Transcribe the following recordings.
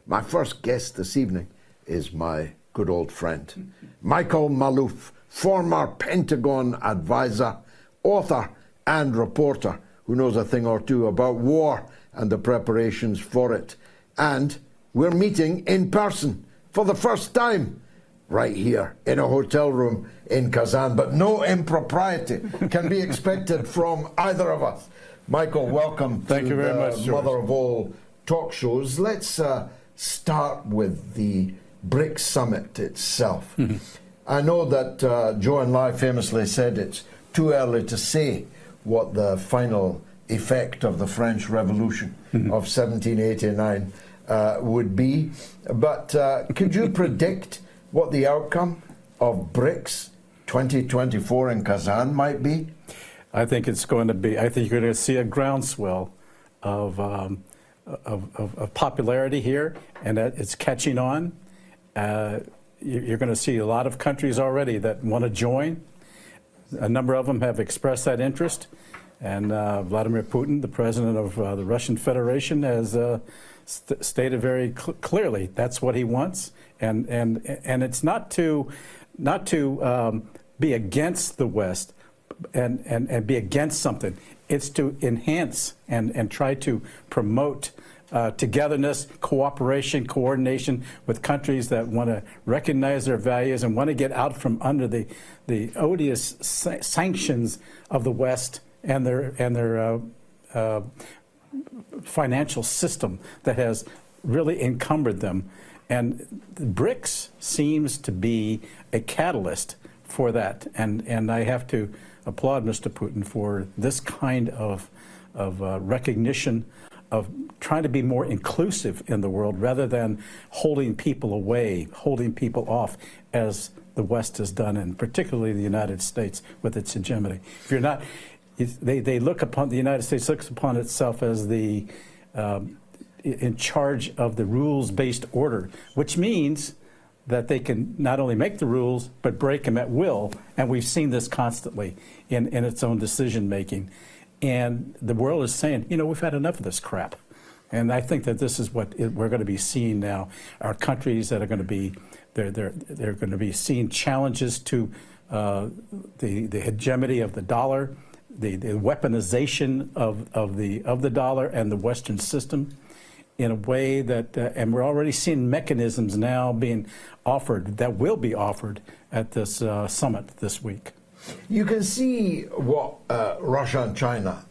My first guest this evening is my good old friend, Michael Maloof, former Pentagon advisor, author and reporter who knows a thing or two about war and the preparations for it. And we're meeting in person for the first time right here in a hotel room in Kazan, but no impropriety can be expected from either of us. Michael, welcome. Thank you very much, George. Mother of all talk shows. Let's start with the BRICS summit itself. I know that Zhou Enlai famously said it's too early to say what the final effect of the French Revolution of 1789 would be, but could you predict what the outcome of BRICS 2024 in Kazan might be? I think it's going to be, I think you're going to see a groundswell of popularity here, and that it's catching on. You're going to see a lot of countries already that want to join. A number of them have expressed that interest, and Vladimir Putin, the president of the Russian Federation, has stated very clearly that's what he wants, and it's not to be against the West and be against something. It's to enhance and try to promote togetherness, cooperation, coordination with countries that want to recognize their values and want to get out from under the odious sanctions of the West and their financial system that has really encumbered them. And BRICS seems to be a catalyst for that. And I have to applaud Mr. Putin for this kind of recognition of trying to be more inclusive in the world rather than holding people away, holding people off, as the West has done, and particularly the United States with its hegemony. If you're not, they look upon, the United States looks upon itself as the in charge of the rules-based order, which means that they can not only make the rules but break them at will, and we've seen this constantly in its own decision-making. And the world is saying, you know, we've had enough of this crap. And I think that this is what we're going to be seeing now. Our countries that are going to be, they're going to be seeing challenges to the hegemony of the dollar, the weaponization of the dollar and the Western system in a way that, and we're already seeing mechanisms now being offered that will be offered at this summit this week. You can see what Russia and China,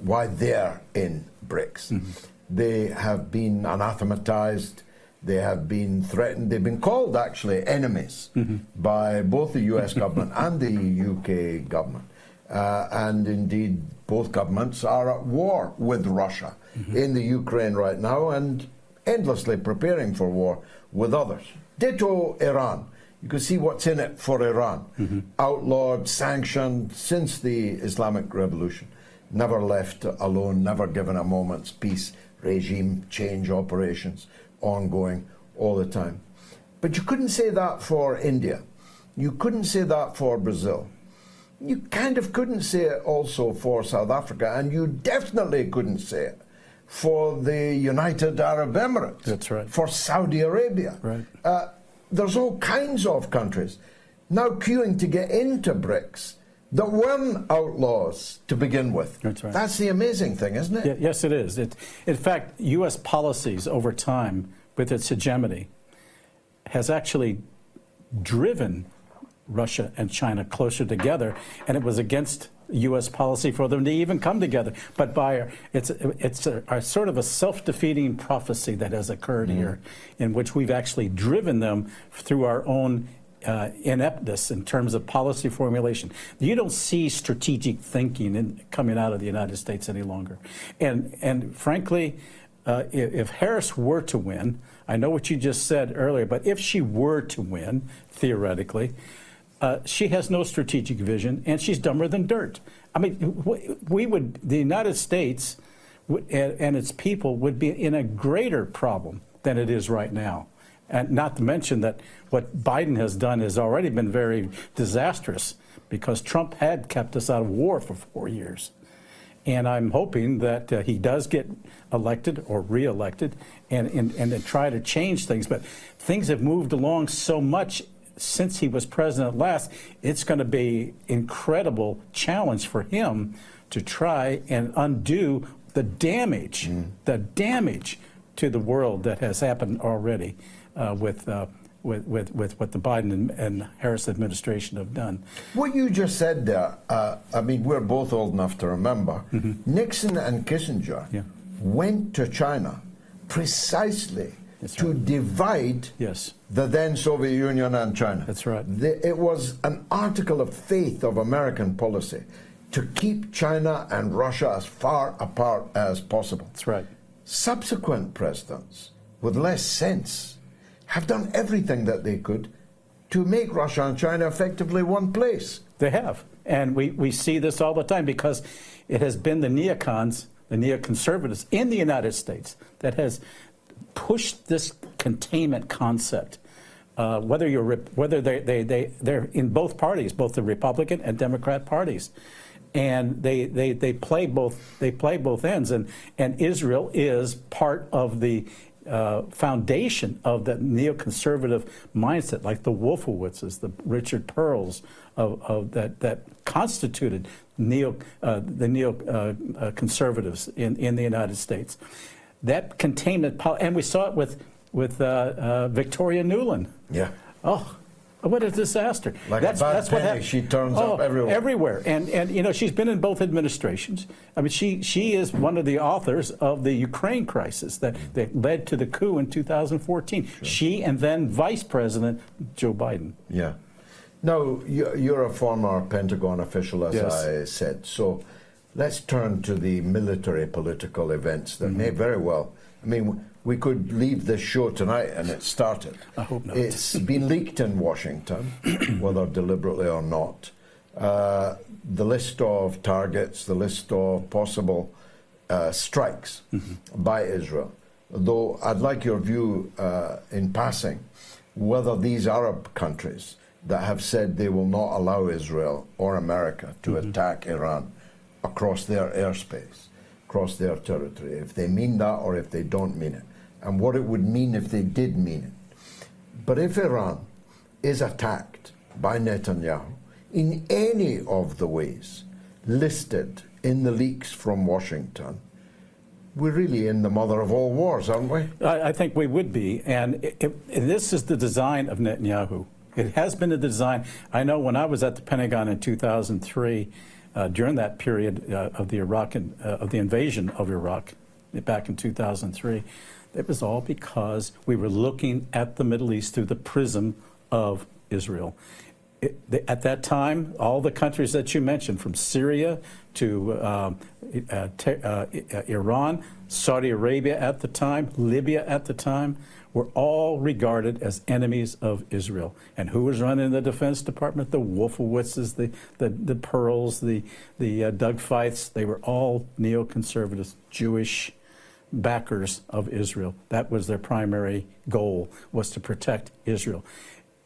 why they're in BRICS. They have been anathematized, they have been threatened, they've been called actually enemies by both the US government and the UK government. And indeed, both governments are at war with Russia in the Ukraine right now and endlessly preparing for war with others. Ditto Iran. You can see what's in it for Iran. Outlawed, sanctioned since the Islamic Revolution. Never left alone, never given a moment's peace. Regime change operations ongoing all the time. But you couldn't say that for India. You couldn't say that for Brazil. You kind of couldn't say it also for South Africa, and you definitely couldn't say it for the United Arab Emirates. That's right. For Saudi Arabia. Right. There's all kinds of countries now queuing to get into BRICS that weren't outlaws to begin with. That's right. That's the amazing thing, isn't it? Yeah, yes, it is. In fact, U.S. policies over time, with its hegemony, has actually driven Russia and China closer together, and it was against U.S. policy for them to even come together. But it's a sort of a self-defeating prophecy that has occurred here, in which we've actually driven them through our own ineptness in terms of policy formulation. You don't see strategic thinking coming out of the United States any longer. And frankly, if Harris were to win, I know what you just said earlier, but if she were to win, theoretically, she has no strategic vision, and she's dumber than dirt. I mean, the United States and its people would be in a greater problem than it is right now. And not to mention that what Biden has done has already been very disastrous, because Trump had kept us out of war for 4 years. And I'm hoping that he does get elected or reelected and then try to change things. But things have moved along so much since he was president last. It's going to be incredible challenge for him to try and undo the damage to the world that has happened already with what the Biden and Harris administration have done. What you just said there, I mean, we're both old enough to remember, Nixon and Kissinger went to China precisely to divide the then Soviet Union and China. That's right. It was an article of faith of American policy to keep China and Russia as far apart as possible. That's right. Subsequent presidents with less sense have done everything that they could to make Russia and China effectively one place. They have. And we see this all the time because it has been the neocons, the neoconservatives in the United States that has pushed this containment concept. Whether they're in both parties, both the Republican and Democrat parties. And they play both ends. And Israel is part of the foundation of that neoconservative mindset, like the Wolfowitzes, the Richard Pearls that constituted the neoconservatives in the United States. That containment, and we saw it with Victoria Nuland. Yeah. Oh, what a disaster! Like a bad penny, she turns up everywhere. Everywhere, and you know she's been in both administrations. I mean, she is one of the authors of the Ukraine crisis that led to the coup in 2014. Sure. She and then Vice President Joe Biden. Yeah. Now you're a former Pentagon official, as I said. So let's turn to the military political events that may very well. I mean, we could leave this show tonight and it started. I hope not. It's been leaked in Washington, whether deliberately or not. The list of targets, the list of possible strikes by Israel. Though I'd like your view in passing, whether these Arab countries that have said they will not allow Israel or America to attack Iran across their airspace, across their territory, if they mean that or if they don't mean it, and what it would mean if they did mean it. But if Iran is attacked by Netanyahu in any of the ways listed in the leaks from Washington, we're really in the mother of all wars, aren't we? I think we would be, and this is the design of Netanyahu. It has been the design. I know when I was at the Pentagon in 2003, during that period of the invasion of Iraq, back in 2003, it was all because we were looking at the Middle East through the prism of Israel. At that time, all the countries that you mentioned, from Syria to Iran, Saudi Arabia at the time, Libya at the time, were all regarded as enemies of Israel. And who was running the Defense Department? The Wolfowitzes, the Pearls, the Doug Feiths. They were all neoconservatives, Jewish backers of Israel. That was their primary goal, was to protect Israel.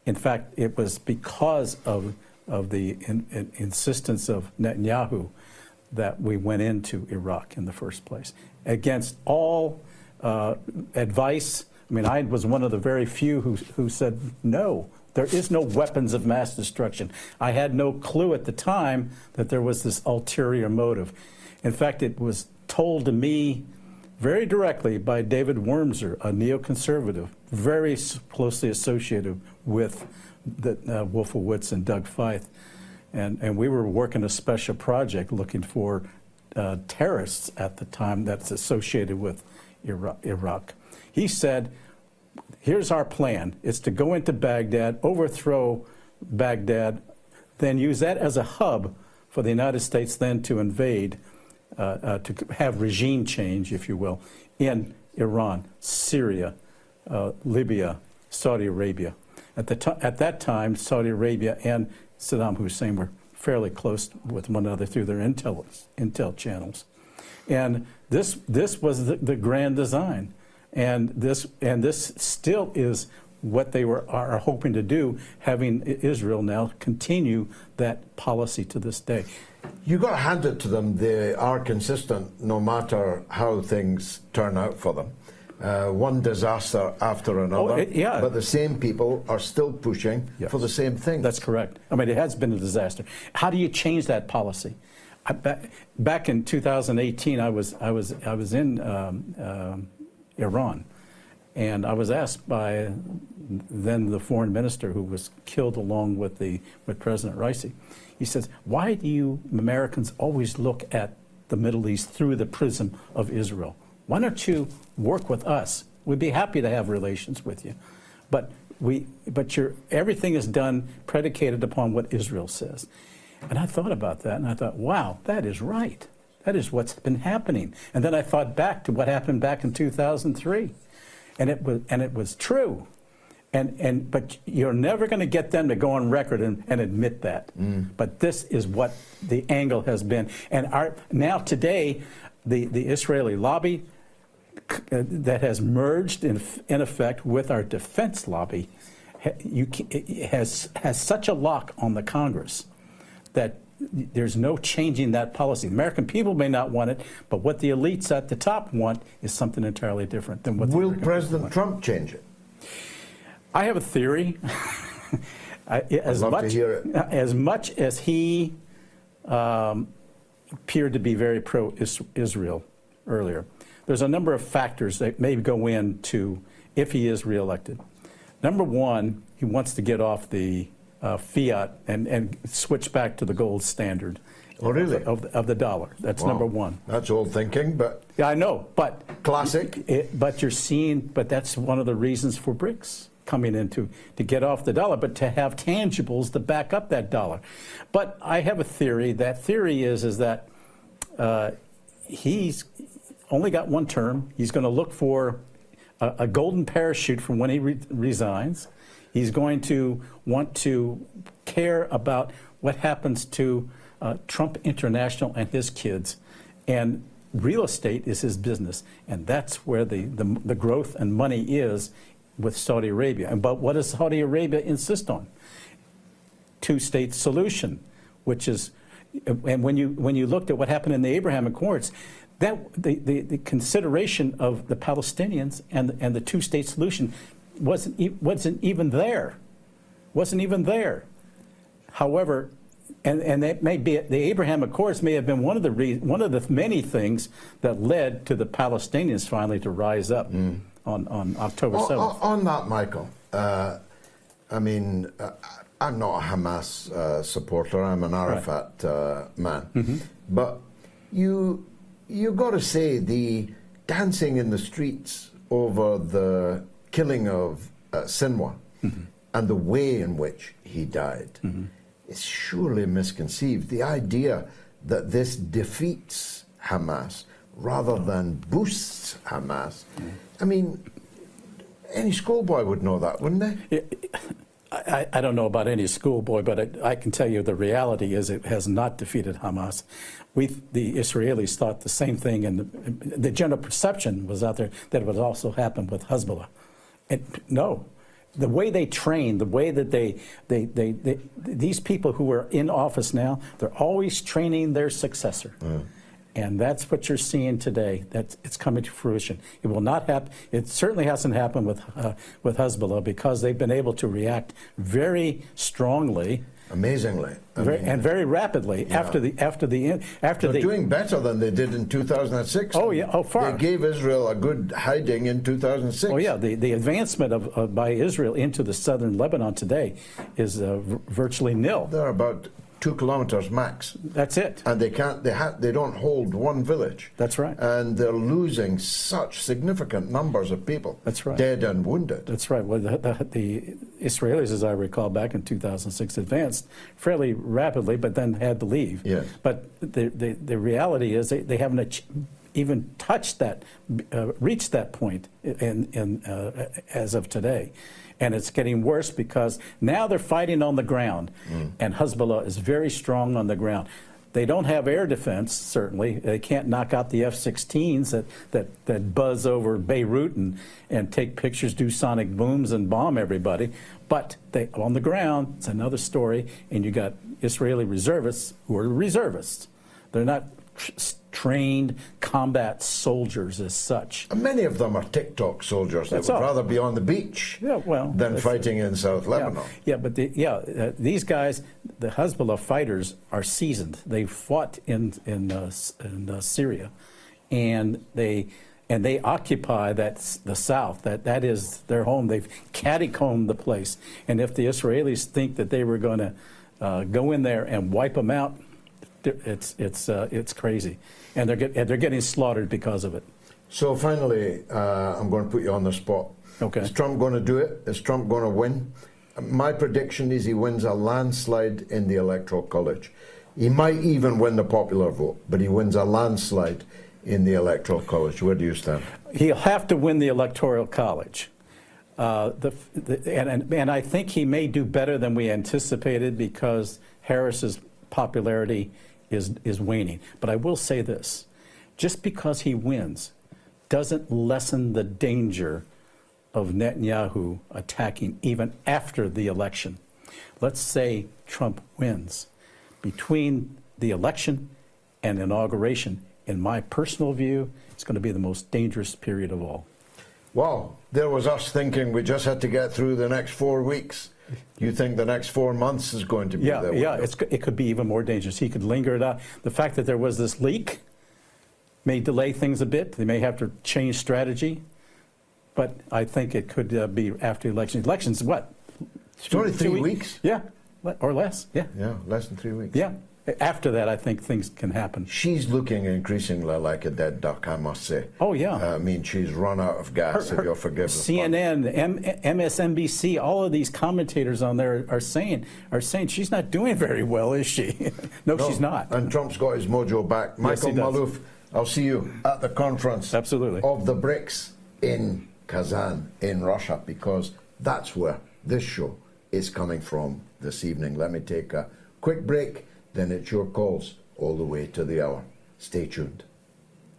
In fact, it was because of the insistence of Netanyahu that we went into Iraq in the first place. Against all advice, I mean, I was one of the very few who said, no, there is no weapons of mass destruction. I had no clue at the time that there was this ulterior motive. In fact, it was told to me very directly by David Wurmser, a neoconservative, very closely associated with the Wolfowitz and Doug Feith. And we were working a special project looking for terrorists at the time that's associated with Iraq. He said, here's our plan. It's to go into Baghdad, overthrow Baghdad, then use that as a hub for the United States then to invade, to have regime change, if you will, in Iran, Syria, Libya, Saudi Arabia. At that time, Saudi Arabia and Saddam Hussein were fairly close with one another through their intel channels. And this was the grand design. And this still is what they are hoping to do, having Israel now continue that policy to this day. You got to hand it to them. They are consistent no matter how things turn out for them. One disaster after another, yeah. But the same people are still pushing for the same thing. That's correct. I mean, it has been a disaster. How do you change that policy? Back in 2018, I was in Iran, and I was asked by then the foreign minister, who was killed along with President Raisi. He says, "Why do you Americans always look at the Middle East through the prism of Israel? Why don't you work with us? We'd be happy to have relations with you, but everything is done predicated upon what Israel says." And I thought about that, and I thought, wow, that is right. That is what's been happening. And then I thought back to what happened back in 2003, and it was true. But you're never going to get them to go on record and admit that. But this is what the angle has been. And now today, the Israeli lobby that has merged in effect with our defense lobby has such a lock on the Congress that there's no changing that policy. The American people may not want it, but what the elites at the top want is something entirely different than what the Will President Trump change it? I have a theory. I'd love to hear it. As much as he appeared to be very pro-Israel earlier, there's a number of factors that may go into if he is reelected. Number one, he wants to get off the fiat and switch back to the gold standard. Oh, really? Of the dollar. That's number one. That's old thinking, but... Yeah, I know, but... Classic. But that's one of the reasons for BRICS coming into, to get off the dollar, but to have tangibles to back up that dollar. But I have a theory. That theory is that he's only got one term. He's going to look for a golden parachute from when he resigns. He's going to want to care about what happens to Trump International and his kids. And real estate is his business. And that's where the growth and money is with Saudi Arabia. But what does Saudi Arabia insist on? Two-state solution, which is, and when you looked at what happened in the Abraham Accords, that the consideration of the Palestinians and the two-state solution wasn't even there. Wasn't even there. However, and that may be, the Abraham Accords may have been one of the many things that led to the Palestinians finally to rise up on October 7th. On that, Michael, I mean, I'm not a Hamas supporter. I'm an Arafat man. But you got to say the dancing in the streets over the killing of Sinwar and the way in which he died is surely misconceived. The idea that this defeats Hamas rather than boosts Hamas, I mean, any schoolboy would know that, wouldn't they? I don't know about any schoolboy, but I can tell you the reality is it has not defeated Hamas. The Israelis thought the same thing, and the general perception was out there that it would also happen with Hezbollah. No. The way they train, the way that these people who are in office now, they're always training their successor. And that's what you're seeing today. It's coming to fruition. It will not happen. It certainly hasn't happened with Hezbollah because they've been able to react very strongly, amazingly, and very rapidly after they're doing better than they did in 2006. Oh yeah, far. They gave Israel a good hiding in 2006. Oh yeah, the advancement by Israel into the southern Lebanon today is virtually nil. They're about 2 kilometers max. That's it. And they don't hold one village. That's right. And they're losing such significant numbers of people. That's right. Dead and wounded. That's right. Well, the Israelis, as I recall, back in 2006, advanced fairly rapidly, but then had to leave. Yes. But the reality is they haven't even touched that, reached that point as of today. And it's getting worse because now they're fighting on the ground, and Hezbollah is very strong on the ground. They don't have air defense, certainly. They can't knock out the F-16s that buzz over Beirut and take pictures, do sonic booms, and bomb everybody. But on the ground, it's another story, and you got Israeli reservists who are reservists. They're not trained combat soldiers as such. And many of them are TikTok soldiers that would rather be on the beach than fighting in South Lebanon. Yeah, but these guys, the Hezbollah fighters, are seasoned. They fought in Syria, and they occupy the south. That is their home. They've cattycombed the place. And if the Israelis think that they were going to go in there and wipe them out, it's crazy, and they're getting slaughtered because of it. So finally, I'm going to put you on the spot. Okay. Is Trump going to do it? Is Trump going to win? My prediction is he wins a landslide in the Electoral College. He might even win the popular vote, but he wins a landslide in the Electoral College. Where do you stand? He'll have to win the Electoral College. And I think he may do better than we anticipated because Harris's popularity is waning. But I will say this, just because he wins doesn't lessen the danger of Netanyahu attacking even after the election. Let's say Trump wins. Between the election and inauguration, in my personal view, it's going to be the most dangerous period of all. Well, there was us thinking we just had to get through the next 4 weeks. You think the next 4 months is going to be there? Yeah, it could be even more dangerous. He could linger it out. The fact that there was this leak may delay things a bit. They may have to change strategy. But I think it could be after the election. Elections, what? It's only 3 weeks? Yeah, or less, yeah. Yeah, less than 3 weeks. Yeah. After that, I think things can happen. She's looking increasingly like a dead duck, I must say. Oh, yeah. I mean, she's run out of gas, if you'll forgive the CNN, MSNBC, all of these commentators on there are saying she's not doing very well, is she? No, she's not. And Trump's got his mojo back. Michael Maloof, I'll see you at the conference of the BRICS in Kazan, in Russia, because that's where this show is coming from this evening. Let me take a quick break. Then it's your calls all the way to the hour. Stay tuned.